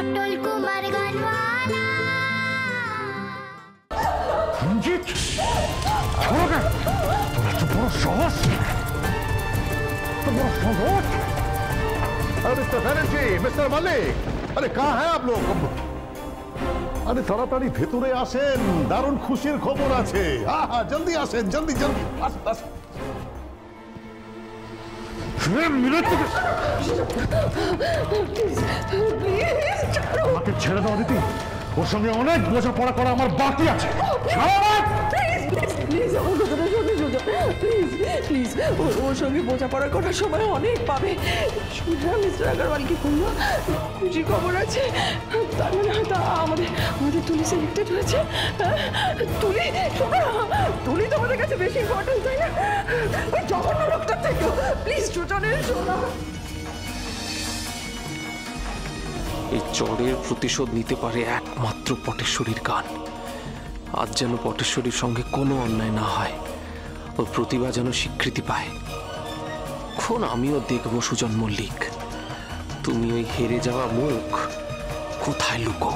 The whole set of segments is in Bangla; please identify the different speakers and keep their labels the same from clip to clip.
Speaker 1: পটল কুমার গানওয়ালা।
Speaker 2: রঞ্জিত, तो बड़ा साहस, तो बड़ा साहस। अरे मिस्टर बैनर्जी, मिस्टर मलिक, अरे कहाँ है आप लोग? अरे ताड़ाताड़ी भेतरे आसेन, दारुण खुशिर खबर आछे। हाँ हाँ जल्दी आसेन, जल्दी जल्दी आसेन आसेन। আমাকে ছেড়ে দাও দিদি, ওর সঙ্গে অনেক বোঝাপড়া করা আমার বাকি আছে।
Speaker 3: প্লিজ আমার কথাটা শুনে সোজা, প্লিজ প্লিজ ওর সঙ্গে বোঝাপড়া করার সময় অনেক পাবে। সোজা মিস্টার আগরওয়ালকে বললো খুশি খবর আছে, তার মানে হয়তো আমাদের তুলি সিলেক্টেড হয়েছে। তুলি শোনো, তুলি তোমাদের কাছে বেশি ইম্পর্টেন্ট, তাই না? ওই জঘন্য লোকটার থেকে প্লিজ সুজনের শোনো।
Speaker 4: এই চড়ের প্রতিশোধ নিতে পারে একমাত্র পটেশ্বরীর গান। আজ যেন পটেশ্বরীর সঙ্গে কোনো অন্যায় না হয়, ওর প্রতিভা যেন স্বীকৃতি পায়। এখন আমিও দেখব সুজন মল্লিক, তুমি ওই হেরে যাওয়া মুখ কোথায় লুকো।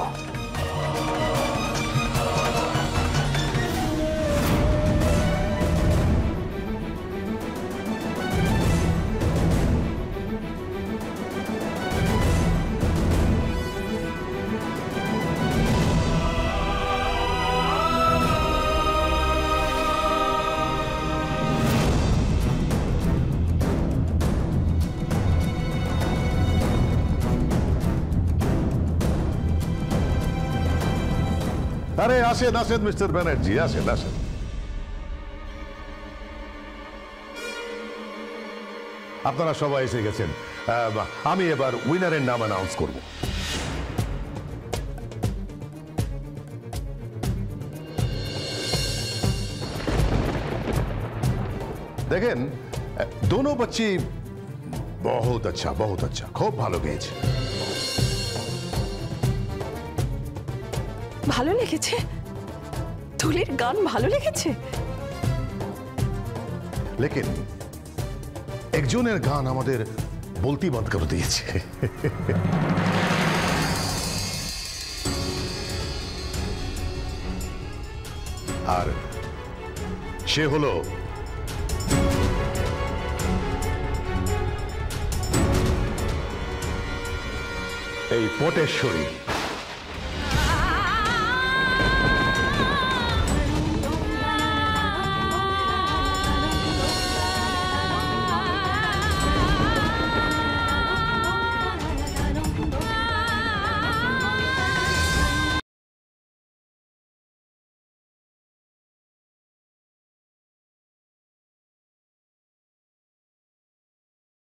Speaker 2: अरे आसेन आसेन मिस्टर बैनर्जी, आसेन आसेन। আপনারা সবাই এসে গেছেন, আমি এবার উইনারের নাম অ্যানাউন্স করব। দেখেন, दोनों बच्ची बहुत अच्छा খুব ভালো গেয়েছে।
Speaker 3: ভালো লেগেছে? তুলির গান ভালো লেগেছে?
Speaker 2: लेकिन একজনের গান আমাদের বলতি বন্ধ করে দিয়েছে। আর সে হলো এই পটেশ্বরী।